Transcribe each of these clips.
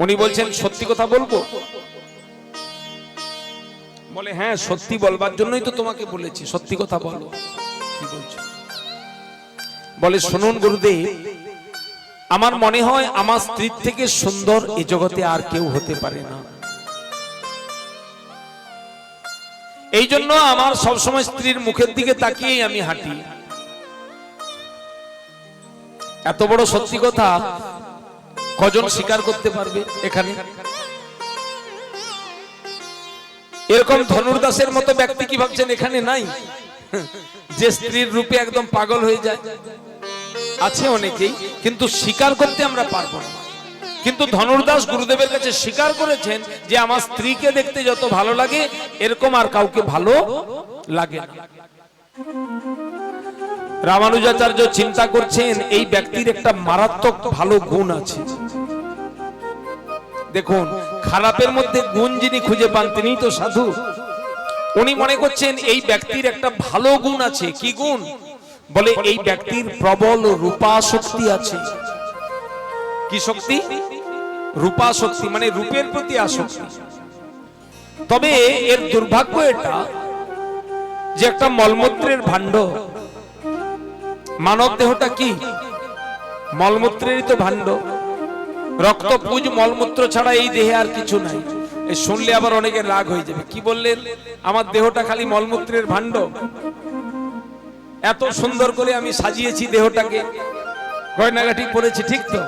উনি বলছেন সত্যি কথা বলবো? বলে হ্যাঁ সত্যি বলবার জন্যই তো তোমাকে বলেছি, সত্যি কথা বলো। কি বলছো? বলে শুনুন গুরুদেব, আমার মনে হয় আমার স্ত্রীর থেকে সুন্দর এ জগতে আর কেউ হতে পারে না। এই জন্য আমার সবসময় স্ত্রীর মুখের দিকে তাকিয়েই আমি হাঁটি। এত বড় সত্যি কথা কজন স্বীকার করতে পারবে এখানে? এরকম ধনুর্দাসের মতো ব্যক্তি কি ভাবছেন এখানে নাই, যে স্ত্রীর রূপে একদম পাগল হয়ে যায়? আছে অনেকেই, কিন্তু স্বীকার করতে আমরা পারবো না। কিন্তু ধনুর্দাস গুরুদেবের কাছে স্বীকার করেছেন যে আমার স্ত্রীকে দেখতে যত ভালো লাগে এরকম আর কাউকে ভালো লাগে না। রামানুজাচার্য চিন্তা করছেন এই ব্যক্তির একটা মারাত্মক ভালো গুণ আছে। দেখুন, খারাপের মধ্যে গুণ যিনি খুঁজে পান তিনিই তো সাধু। উনি মনে করছেন এই ব্যক্তির একটা ভালো গুণ আছে। কি গুণ? বলে এই ব্যক্তির প্রবল রূপা শক্তি আছে। কি শক্তি? রূপা শক্তি, মানে রূপের প্রতি আসক্তি। তবে এর দুর্ভাগ্য এটা যে একটা মলমূত্রের ভাণ্ড। মানব দেহটা কি? মলমূত্রেরই তো ভাণ্ড। রক্ত পুজ মলমূত্র ছাড়া এই দেহে আর কিছু নাই। এই শুনলে আবার অনেকের রাগ হয়ে যাবে। কি বললেন? আমার দেহটা খালি মলমূত্রের ভাণ্ড? এত সুন্দর করে আমি সাজিয়েছি দেহটাকে, গয়নাগাটি পরেছি, ঠিক তো?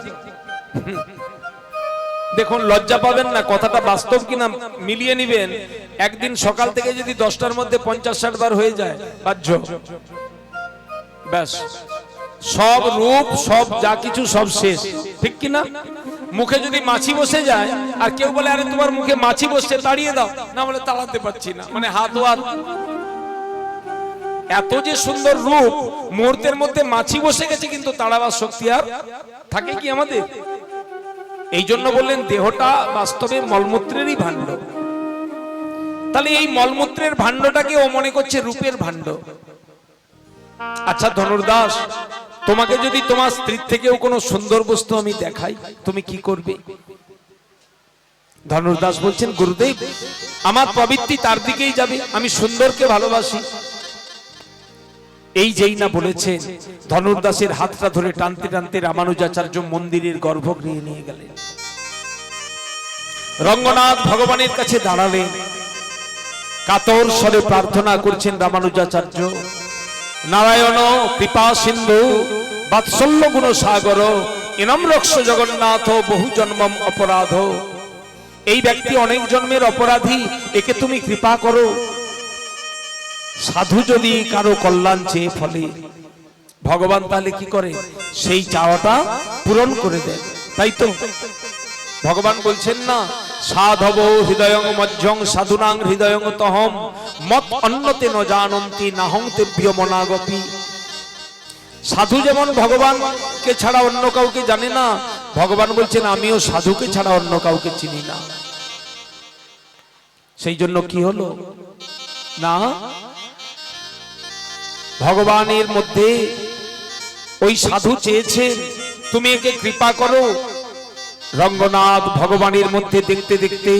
দেখুন, লজ্জা পাবেন না, কথাটা বাস্তব কিনা মিলিয়ে নিবেন। একদিন সকাল থেকে যদি 10টার মধ্যে 50-60 বার হয়ে যায় বাহ্য, ব্যাস সব রূপ সব যা কিছু সব শেষ, ঠিক কিনা? মুখে যদি মাছি বসে যায় আর কেউ বলে আরে তোমার মুখে মাছি বসছে তাড়িয়ে দাও, না বলে তাড়াতে পারছি না, মানে হাত এত যে সুন্দর রূপ, মুহূর্তের মধ্যে মাছি বসে গেছে কিন্তু তাড়াবার শক্তি আর থাকে কি আমাদের? এই জন্য বললেন দেহটা বাস্তবে মলমূত্রেরই ভাণ্ড। তাহলে এই মলমূত্রের ভাণ্ডটাকে ও মনে করছে রূপের ভাণ্ড। আচ্ছা ধনুর্দাস, তোমাকে যদি তোমার স্ত্রীর থেকেও কোনো সুন্দর বস্তু আমি দেখাই, তুমি কি করবে? ধনুর্দাস বলছেন গুরুদেব, আমার প্রবৃত্তি তার দিকেই যাবে, আমি সুন্দরকে ভালোবাসি। এই যেই না বলেছেন, ধনুর্দাসের হাতটা ধরে টানতে টানতে রামানুজাচার্য মন্দিরের গর্ভগৃহে নিয়ে গেলেন। রঙ্গনাথ ভগবানের কাছে দাঁড়ালেন, কাতর স্বরে প্রার্থনা করছেন রামানুজাচার্য, নারায়ণ কৃপা সিন্ধু বাৎসল্য গুণ সাগর ইনম রক্ষ জগন্নাথ বহু জন্মম অপরাধ। এই ব্যক্তি অনেক জন্মের অপরাধী, একে তুমি কৃপা করো। সাধু যদি কারো কল্যাণ চেয়ে ফলে ভগবান তাহলে কি করে? সেই চাওয়াটা পূরণ করে দেয়, তাই তো? ভগবান বলছেন না, সাধব হৃদয়ং মজ্জং সাধুনাং হৃদয়ং তহম মত অন্যতে ন জানন্তি নাহং তেভ্য মনাগপি। সাধু যেমন ভগবানকে ছাড়া অন্য কাউকে জানে না, ভগবান বলছেন আমিও সাধুকে ছাড়া অন্য কাউকে চিনি না। সেই জন্য কি হলো না, ভগবানের মধ্যে ওই সাধু চেয়েছেন তুমি একে কৃপা করো। রঙ্গনাথ ভগবানের মধ্যে দেখতে দেখতে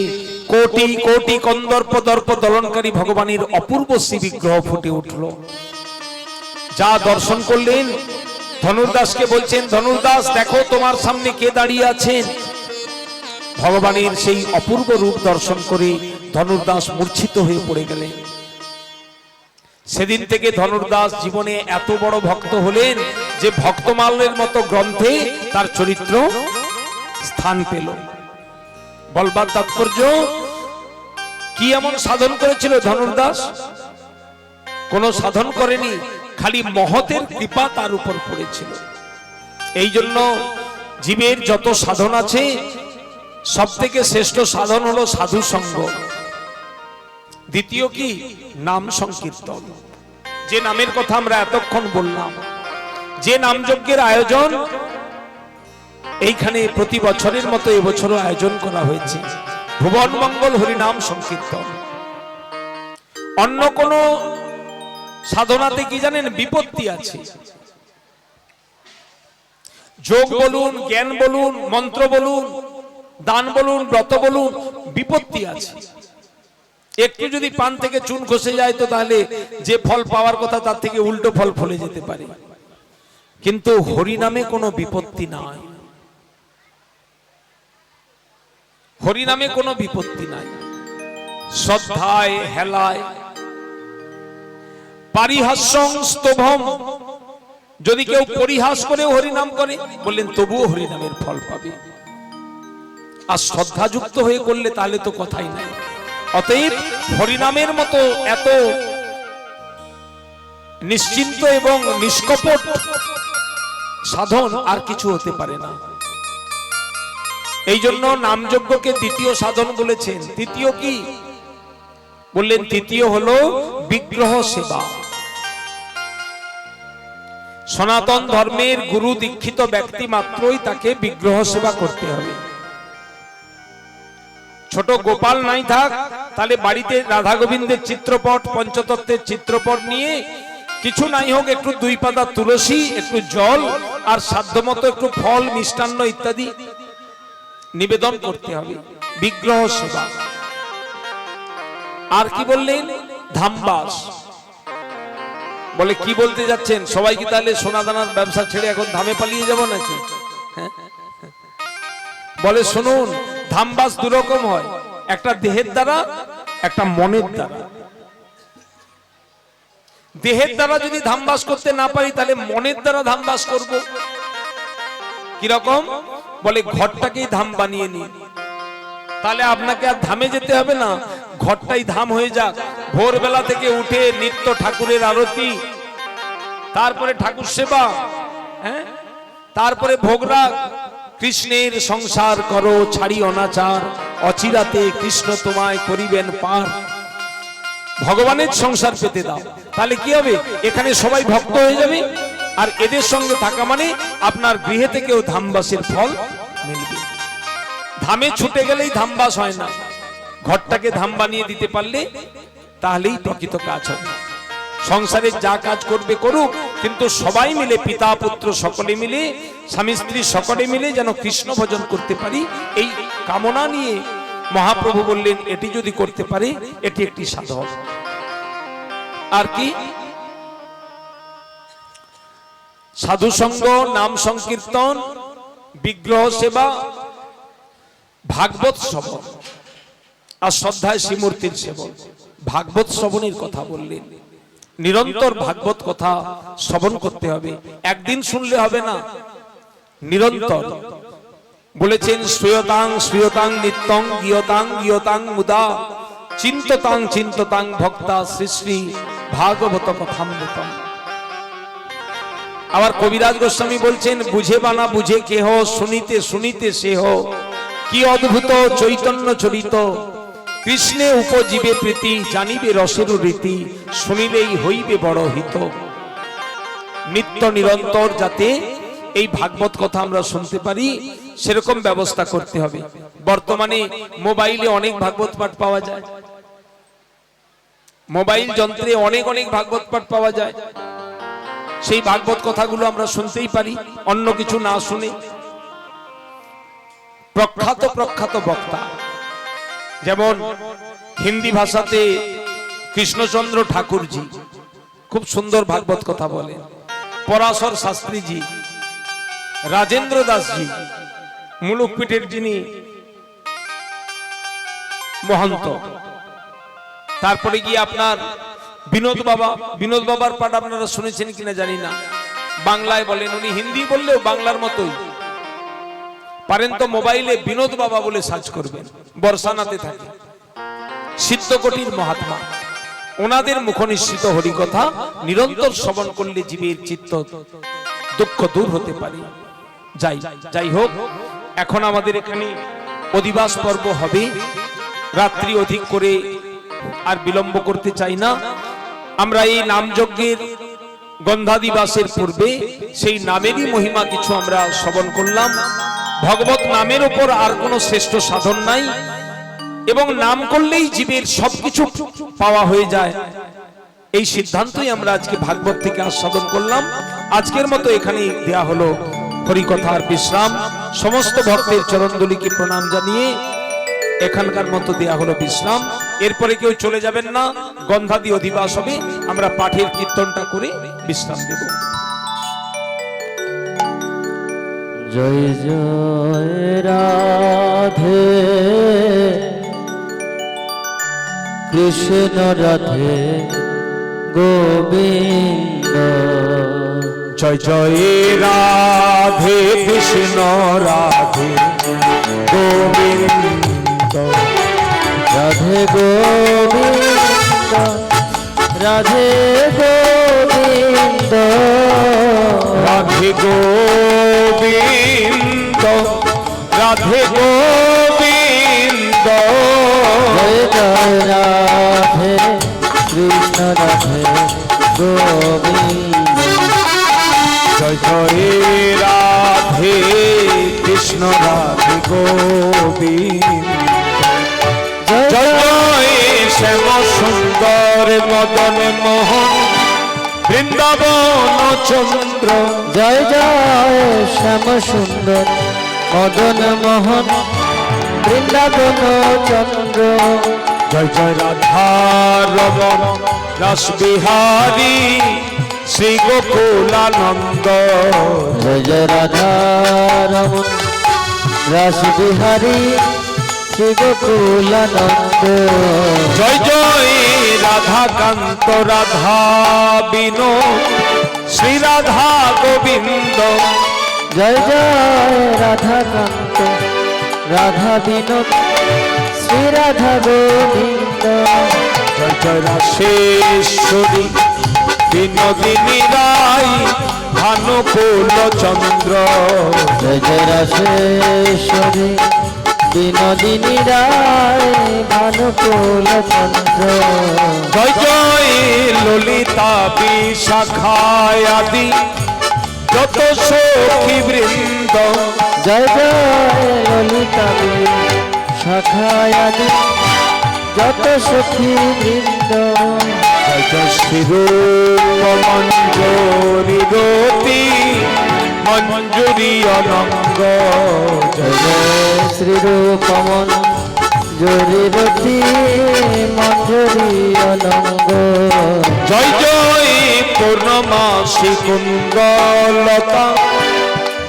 কোটি কোটি কন্দর্প দর্প দলনকারী ভগবানের অপূর্ব শ্রী বিগ্রহ ফুটে উঠল। যা দর্শন করলেন, ধনুর্দাসকে বলছেন ধনুর্দাস দেখো তোমার সামনে কে দাঁড়িয়ে আছেন। ভগবানের সেই অপূর্ব রূপ দর্শন করে ধনুর্দাস মূর্ছিত হয়ে পড়ে গেলেন। সেদিন থেকে ধনুর্দাস জীবনে এত বড় ভক্ত হলেন যে ভক্তমালের মতো গ্রন্থে তার চরিত্র স্থান পেল। বলবার তাৎপর্য কি, এমন সাধন করেছিল ধনুর্দাস? কোন সাধন করেনি, খালি মহতের কৃপা তার উপর পড়েছিল। এই জন্য জীবের যত সাধন আছে সব থেকে শ্রেষ্ঠ সাধন হলো সাধু সঙ্গ। দ্বিতীয় কি? নাম সংকীর্তন। যে নামের কথা আমরা এতক্ষণ বললাম, যে নামযজ্ঞের আয়োজন এইখানে প্রতি বছরের মতো এবছরও আয়োজন করা হয়েছে, ভুবন মঙ্গল হরিনাম সংকীর্তন। অন্য কোন সাধনাতে কি জানেন বিপত্তি আছে। যোগ বলুন, জ্ঞান বলুন, মন্ত্র বলুন, দান বলুন, ব্রত বলুন, বিপত্তি আছে। একটু যদি পান থেকে চুন খসে যায় তো তাহলে যে ফল পাওয়ার কথা তার থেকে উল্টো ফল ফলে যেতে পারে। কিন্তু হরি নামে কোনো বিপত্তি নাই, হরি নামে কোনো বিপত্তি নাই। শ্রদ্ধায় হেলায় পারিহাস্যং স্তভম, যদি কেউ পরিহাস করে হরিনাম করে বললেন তবুও হরিনামের ফল পাবে। আর শ্রদ্ধাযুক্ত হয়ে করলে তাহলে তো কথাই নাই। অতএব হরিনামের মতো এত নিশ্চিন্ত এবং নিষ্কপট সাধন আর কিছু হতে পারে না। এই জন্য নামযজ্ঞকে দ্বিতীয় সাধন বলেছেন। তৃতীয় কি বললেন? তৃতীয় হলো বিগ্রহ সেবা। সনাতন ধর্মের গুরু দীক্ষিত ব্যক্তি মাত্রই তাকে বিগ্রহ সেবা করতে হবে। ছোট গোপাল নাই থাক, তাহলে বাড়িতে রাধা গোবিন্দের চিত্রপট, পঞ্চতত্ত্বের চিত্রপট নিয়ে কিছু নাই হোক একটু 2 পাতা তুলসী, একটু জল আর সাধ্যমতো একটু ফল, মিষ্টান্ন ইত্যাদি নিবেদন করতে হবে। বিগ্রহ সেবা। আর কি বললেন? ধামবাস। বলে কি বলতে যাচ্ছেন? সবাই কি তাহলে সোনা দানার ব্যবসা ছেড়ে এখন ধামে পালিয়ে যাব নাকি? বলে শুনুন, ধামবাস দুরকম হয়, একটা দেহের দ্বারা, একটা মনের দ্বারা। দেহের দ্বারা যদি ধামবাস করতে না পারি তাহলে মনের দ্বারা ধামবাস করব। কিরকম? বলে ঘরটাকেই ধাম বানিয়ে নিন, তাহলে আপনাকে আর ধামে যেতে হবে না, ঘরটাই ধাম হয়ে যাক। ভোরবেলা থেকে উঠে নিত্য ঠাকুরের আরতি, তারপরে ঠাকুর সেবা, তারপরে ভোগরাগ। কৃষ্ণের সংসার করো ছাড়ি অনাচার, অচিরাতে কৃষ্ণ তোমায় করিবেন পার। ভগবানের সংসার পেতে দাও, তাহলে কি হবে? এখানে সবাই ভক্ত হয়ে যাবে, আর এদের সঙ্গে থাকা মানে আপনার গৃহে থেকেও ধামবাসের ফল মিলবে। ধামে ছুটে গেলেই ধামবাস হয় না, ঘরটাকে ধাম বানিয়ে দিতে পারলে তাহলেই প্রকৃত কাজ হবে। সংসারে যা কাজ করবে করুক, কিন্তু সবাই মিলে, পিতা পুত্র সকলে মিলে, স্বামী স্ত্রী সকলে মিলে যেন কৃষ্ণ ভজন করতে পারি, এই কামনা নিয়ে মহাপ্রভু বললেন এটি যদি করতে পারে এটি একটি সাধন। আর কি? সাধু সঙ্গ, নাম সংকীর্তন, বিগ্রহ সেবা, ভাগবত শ্রবণ আর শ্রদ্ধায় শ্রীমূর্তির সেবন। ভাগবত শ্রবণের কথা বললেন। নিরন্তর ভাগবত কথা শ্রবণ করতে হবে, একদিন শুনলে হবে না, নিরন্তর। বলেছেন শ্রীয়তাং শ্রীয়তাং নিত্যং গীয়তাং গীয়তাং মুদা চিন্ততাং চিন্ততাং ভক্তা শ্রী শ্রী ভাগবত কথামৃতম। আবার কবিরাজ গোস্বামী বলছেন বুঝে বানা বুঝে কেহ, শুনিতে শুনিতে সেহ, কি অদ্ভুত চৈতন্য চরিত, কৃষ্ণে উপজীবে প্রীতি, জানিবে রসের রীতি, শুনিলেই হইবে বড় হিত। নিত্য নিরন্তর যাতে এই ভাগবত কথা আমরা শুনতে পারি সেরকম ব্যবস্থা করতে হবে। বর্তমানে মোবাইলে অনেক ভাগবত পাঠ পাওয়া যায়, মোবাইল যন্ত্রে অনেক অনেক ভাগবত পাঠ পাওয়া যায়। সেই ভাগবত কথাগুলো আমরা শুনতেই পারি অন্য কিছু না শুনে। প্রখ্যাত প্রখ্যাত বক্তা, যেমন হিন্দি ভাষাতে কৃষ্ণচন্দ্র ঠাকুরজি খুব সুন্দর ভাগবত কথা বলেন, পরাশর শাস্ত্রীজি, রাজেন্দ্র দাসজি, মুলুকপীঠের যিনি মহন্ত, তারপরে গিয়ে আপনার বিনোদ বাবা, বিনোদ বাবার পাঠ আপনারা শুনেছেন কিনা জানি না, বাংলায় বলেন, উনি হিন্দি বললেও বাংলার মতোই পারেন। তো মোবাইলে বিনোদ বাবা বলে সার্চ করবেন, বর্ষানাতে থাকে, সিদ্ধকোটির মহাত্মা, ওনাদের মুখনিসৃত হরিকথা নিরন্তর শ্রবণ করলে জীবের চিত্ত দুঃখ দূর হতে পারে। যাই হোক, এখন আমাদের এখানে অধিবাস পর্ব হবে, রাত্রি অধিক করে আর বিলম্ব করতে চাই না। আমরা এই নামযজ্ঞের গন্ধাদিবাসের পূর্বে সেই নামেরই মহিমা কিছু আমরা শ্রবণ করলাম। ভগবত নামের উপর আর কোনো শ্রেষ্ঠ সাধন নাই, এবং নাম করলেই জীবের সবকিছু পাওয়া হয়ে যায়, এই সিদ্ধান্তই আমরা আজকে ভাগবত থেকে আস্বাদন করলাম। আজকের মতো এখানেই দেয়া হলো হরিকথার বিশ্রাম। সমস্ত ভক্তের চরণদুলিকে প্রণাম জানিয়ে এখানকার মতো দেয়া হলো বিশ্রাম। এরপরে কেউ চলে যাবেন না, গন্ধাদি অধিবাস হবে, আমরা পাঠের কীর্তনটা করে বিশ্রাম দেব। জয় জয় রাধে কৃষ্ণ রাধে গোবিন্দ। জয় জয় রাধে কৃষ্ণ রাধে গোবিন্দ। রাধে গোবিন্দ রাধে গোবিন্দ রাধে গোবিন্দ রাধে গোবিন্দ। জয় জয় রাধে কৃষ্ণ রাধে গোবিন্দ। জয় জয় রাধে কৃষ্ণ রাধে গোবিন্দ। জয় জয় শ্যাম সুন্দর মদন মোহন বৃন্দাবন চন্দ্র। জয় জয় শ্যাম সুন্দর মদন মোহন বৃন্দাবন চন্দ্র। জয় জয় রাধা রমন রস বিহারী শ্রী গোকুলানন্দ। জয় জয় রাধা রমন রস বিহারী শ্রী গোকুলানন্দ। জয় জয় রাধা কান্ত রাধা বিনোদ শ্রী রাধা গোবিন্দ। জয় জয় রাধা কান্ত রাধা বিনোদ শ্রী রাধা গোবিন্দ। জয় জয় রাশেশ্বরী বিনোদিনী রায় ভানুকুল চন্দ্র। জয় জয় রাশেশ্বরী বিনোদিনী রায় ভানুকুল চন্দ্র। জয় জয় ললিতা বিশাখায় আদি যত সখী বৃন্দ। জয় জয় ললিতা শাখায়াদি যত সখী বৃন্দ। জয় জয় শ্রীরূপ মঞ্জুরি রতি মঞ্জুরি অনঙ্গ। জয় জয় শ্রীরূপ মঞ্জুরি রতি মঞ্জুরি অনঙ্গ। জয় জয় পূর্ণমাসী কুন্দলতা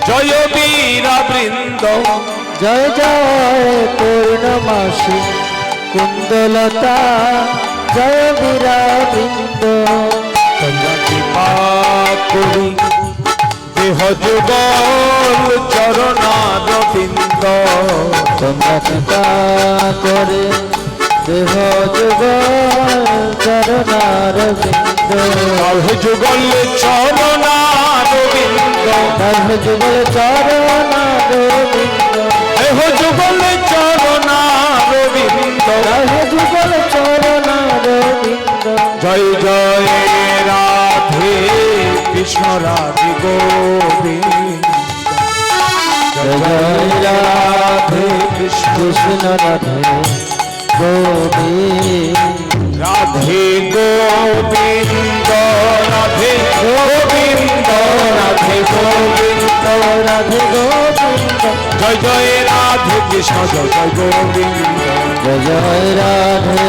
জয় বীরা বৃন্দ। জয় জয় পূর্ণমাসী কুন্দলতা জয় বীরা বৃন্দ। কৃপা করি দেহ যুগল চরণার বৃন্দ। তোমরা কৃপা করে দেহ যুগ চরণার বৃন্দ। দেহ যুগল চরণার বৃন্দ। দেহ যুগল চরণার বৃন্দ। দেহ যুগল চরণার বৃন্দ। দেহ যুগল চরণার বৃন্দ। জয় জয় রাধে কৃষ্ণ রাধে গোবিন্দ। জয় জয় রাধে কৃষ্ণ রাধে গোবিন্দ। রাধে গোবিন্দ রাধে গোবিন্দ রাধে গোবিন্দ রাধে গোবিন্দ। জয় জয় রাধে কৃষ্ণ জয় জয় গোবিন্দ। জয় জয় রাধে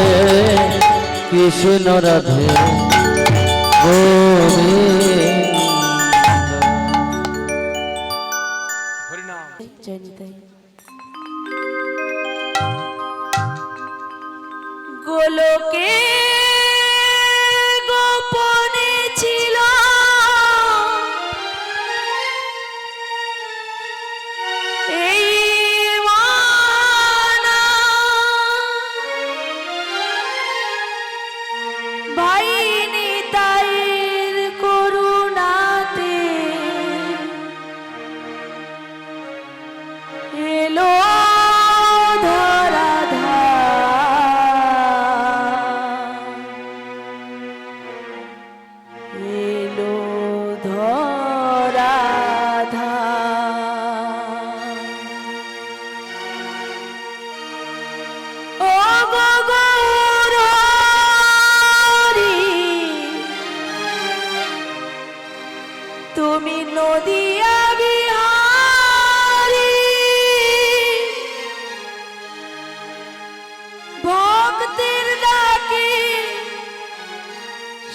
কৃষ্ণ রাধে গোবিন্দ। গোলকে গোপনে ছিল এই মানা, ভাই নিতাইয়ের করুণ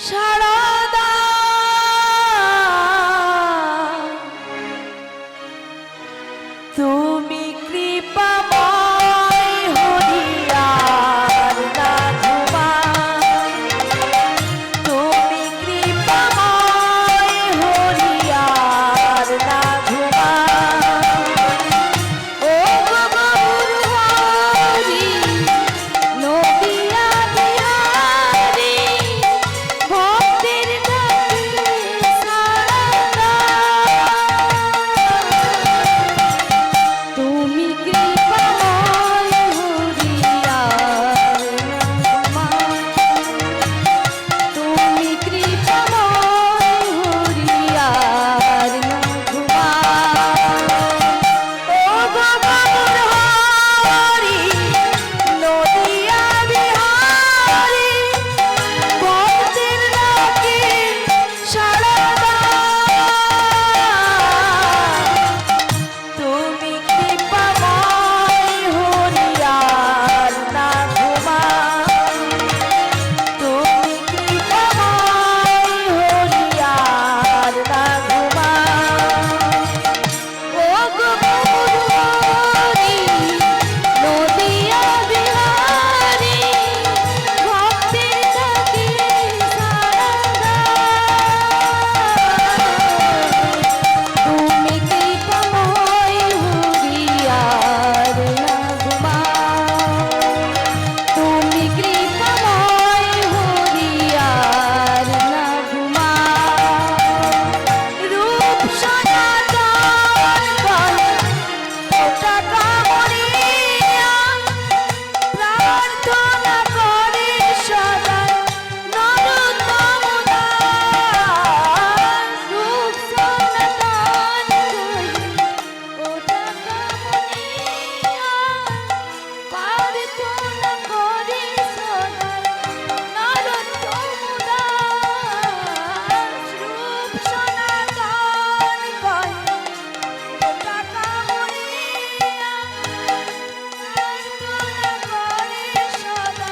সারদা তুমি কৃপাময় হরিয়ার নাথমা তুমি কৃপাময় হরিয়ার নাথমা ও গৌর হরি নদিয়া বিহারী ভক্তের ডাকে সারদা তুমি কৃপাময় হরিয়ার নাথমা তুমি কৃপাময় হরিয়ার নাথমা ও গৌর হরি নদিয়া বিহারী ভক্তের ডাকে সারদা তুমি কৃপাময় হরিয়ার নাথমা তুমি কৃপাময় হরিয়ার নাথমা ও গৌর হরি নদিয়া বিহারী ভক্তের ডাকে সারদা তুমি কৃপাময় হরিয়ার নাথমা তুমি কৃপাময় হরিয়ার নাথমা রূপ সনাতন বলে ওটা কামড়িয়া প্রার্থনা করে সদা নরোত্তম দাস রূপ সনাতন ওটা কামড়িয়া প্রার্থনা করে সদা নরোত্তম দাস রূপ সনাতন ওটা কামড়িয়া প্রার্থনা করে সদা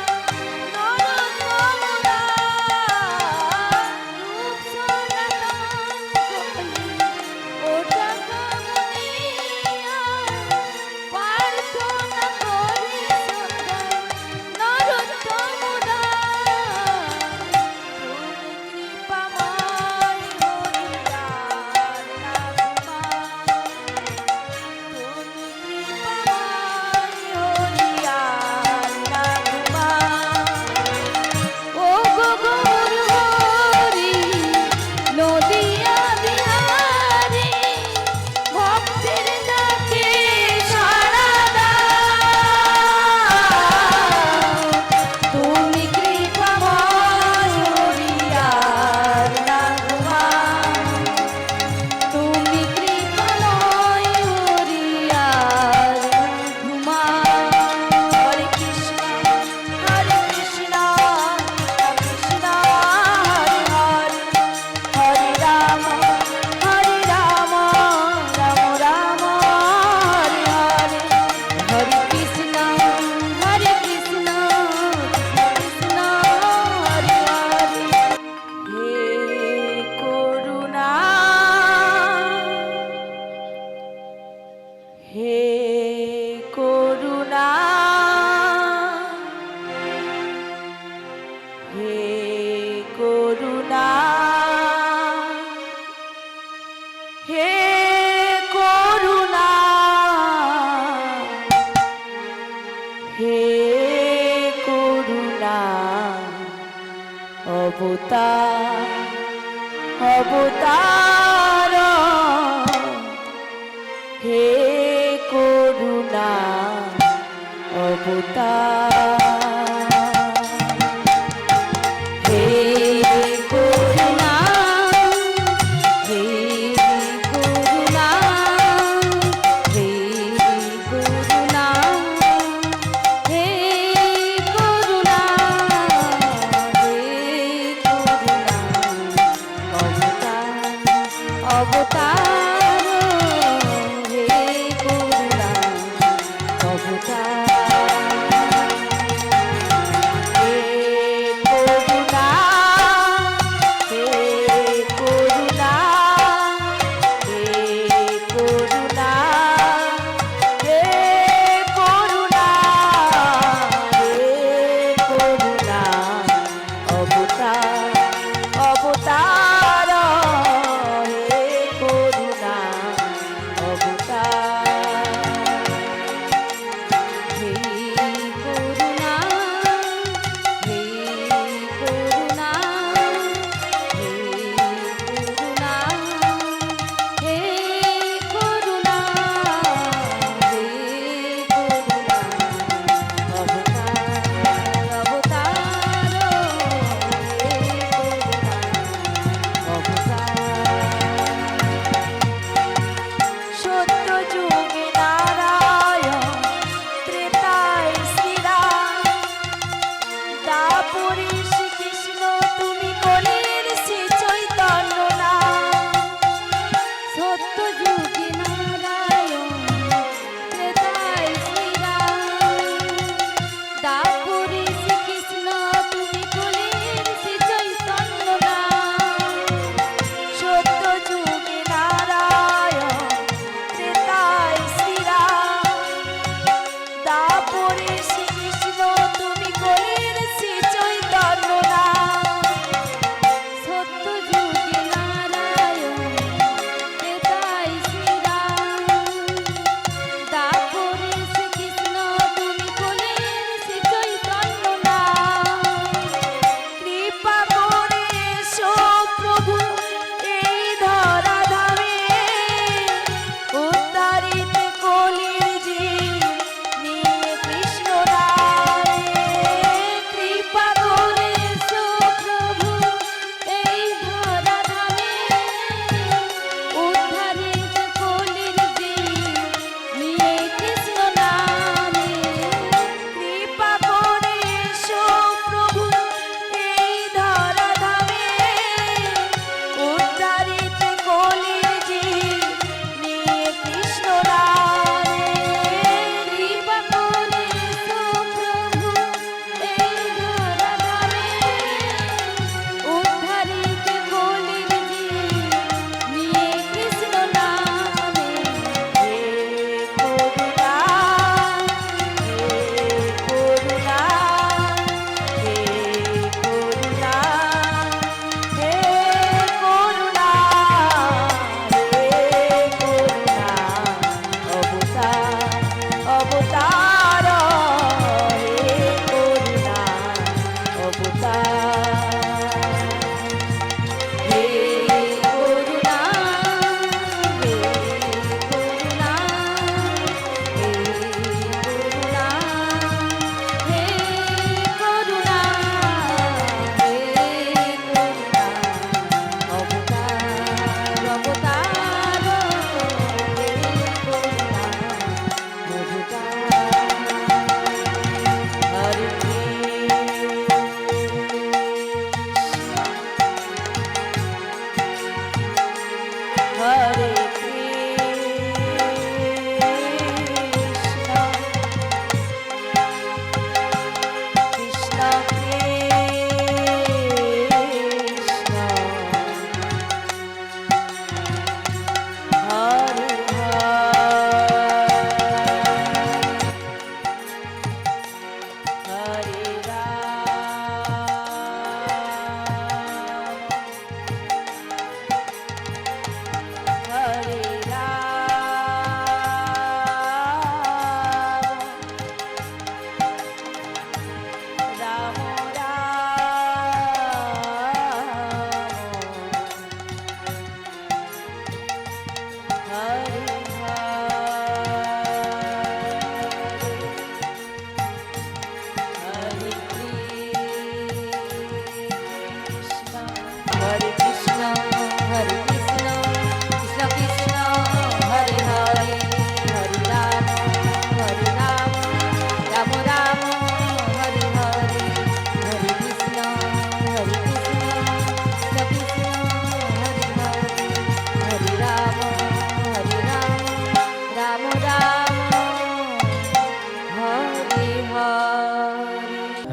নরোত্তম দাস রূপ সনাতন ওটা কামড়িয়া প্রার্থনা করে সদা নরোত্তম দাস তুমি কৃপাময় হরিয়ার নাথমা তুমি কৃপাময় হরিয়ার নাথমা ও গৌর হরি নদিয়া বিহারী ভক্তের ডাকে সারদা তুমি কৃপাময় হরিয়ার নাথমা তুমি কৃপাময় হরিয়ার নাথমা হরে কৃষ্ণ কৃষ্ণ কৃষ্ণ হরে হরে হরে রাম রাম রাম হরে হরে হরে কৃষ্ণ কৃষ্ণ কৃষ্ণ হরে হরে হে করুণা হে করুণা হে করুণা হে করুণা হে করুণা অবতার অবতার হে করুণা অবতার হে করুণা হে করুণা হে করুণা হে করুণা হে করুণা অবতার অবতার হে করুণা অবতার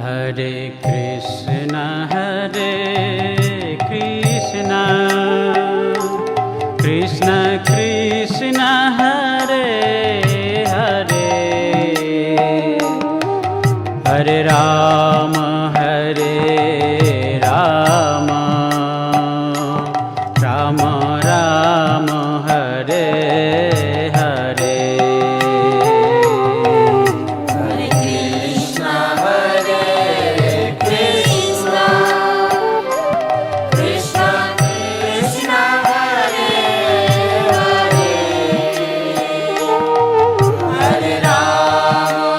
Hare Krishna, Krishna Krishna, Hare Hare, Hare Rama, Rama Rama, Hare Hare. Hare Krishna, Krishna Krishna, Hare Hare, Hare Rama,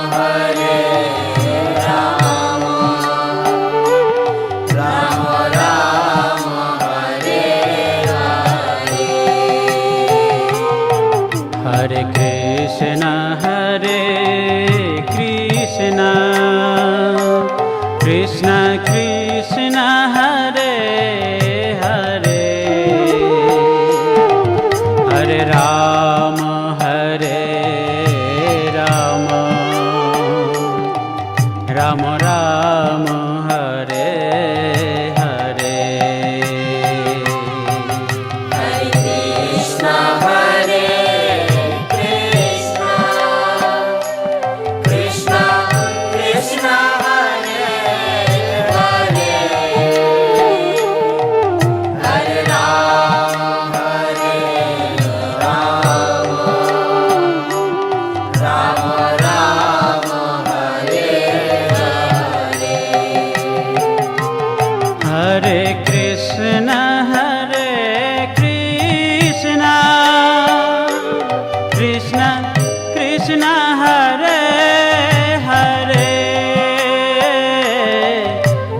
Rama Rama, Hare Hare. Hare Krishna, Krishna Krishna, Hare Hare, Hare Rama, Rama Rama, Hare Hare. Hare Krishna, Krishna Krishna, Hare Hare, Hare Rama, Rama Rama, Hare Hare. Hare Krishna, Krishna Krishna, Hare Hare,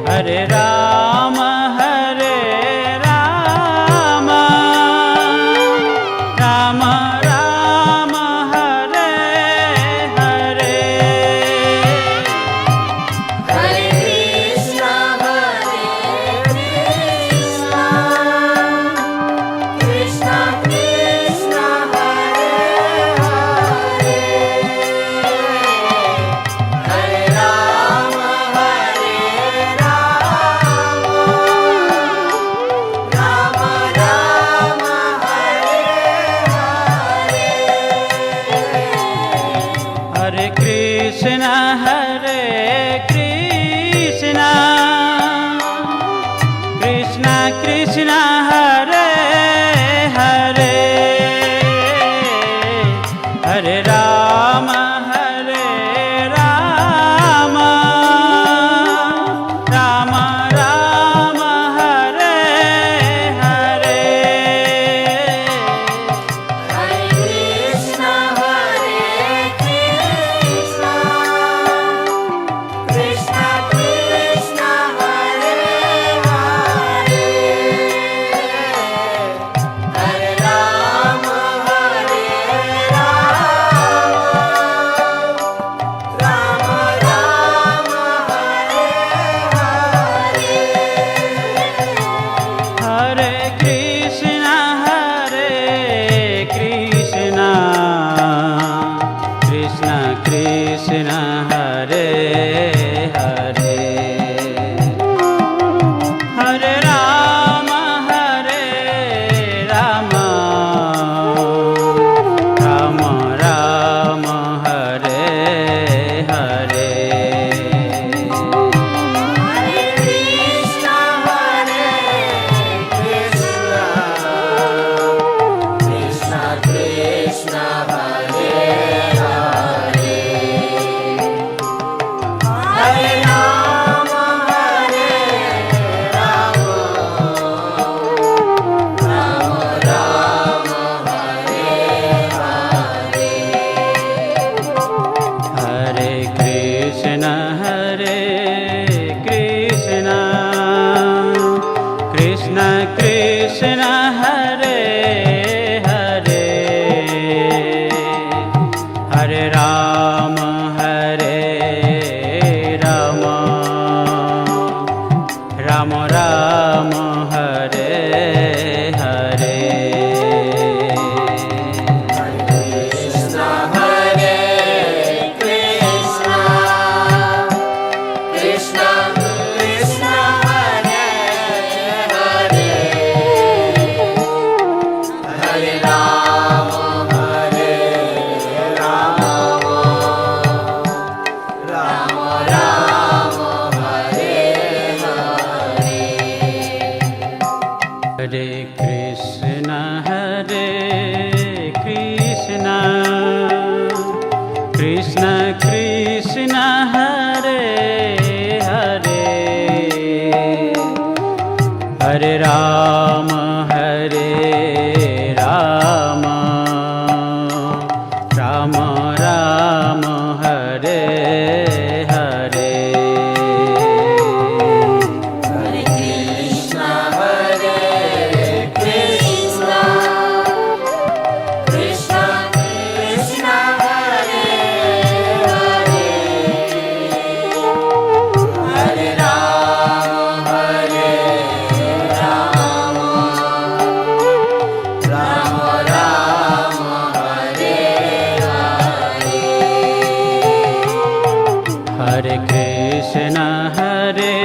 Hare Rama, Rama Rama, Hare Hare. Hare Krishna, Krishna Krishna, Hare Hare, Hare Rama, Rama Rama, Hare Hare. Hare Krishna, Krishna Krishna, Hare Hare, Hare Rama, Rama Rama, Hare Hare. Hare Krishna, Krishna Krishna, Hare Hare, Hare Rama, Rama Rama, Hare Hare. Hare Krishna, Krishna Krishna, Hare Hare, Hare Rama, Rama Rama, Hare Hare. Hare Krishna, Krishna Krishna, Hare Hare, Hare Krishna Hare Hare Hare Ram Ram Ram Hare Hare Hare Krishna, Hare Krishna, Krishna Krishna, Hare Hare, Hare Ram, Hare Ram, Ram Ram, Hare Hare. Hare Krishna, Hare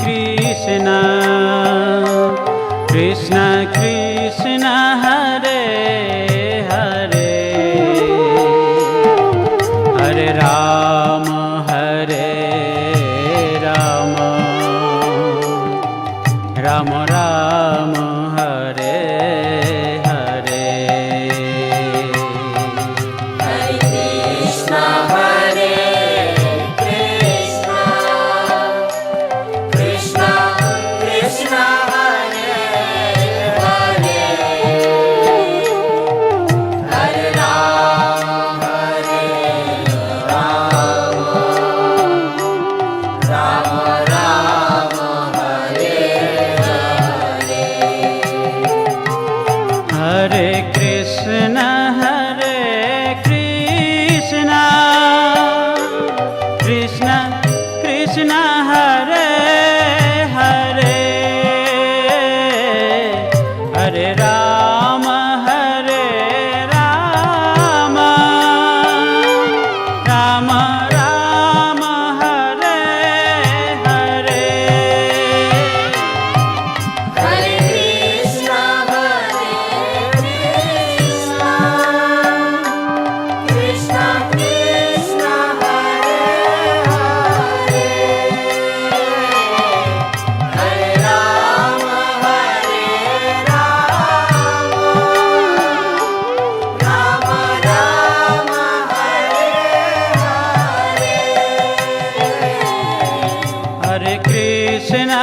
Krishna, Krishna Krishna, Hare Hare, Hare Ram, Hare Ram, Ram Ram, Hare Hare. Hare Krishna, Hare Krishna, Krishna Krishna, Hare Hare, Hare Ram, Hare Ram, Ram Ram, Hare Hare. Hare Krishna, Hare Krishna, Krishna Krishna, Hare Hare, Hare Ram, Hare Ram, Ram Ram, Hare Hare. Hare Krishna, Hare Krishna, Krishna Krishna, Hare Hare, Hare Ram, Hare Ram, Ram Ram, Hare Hare. Hare Krishna,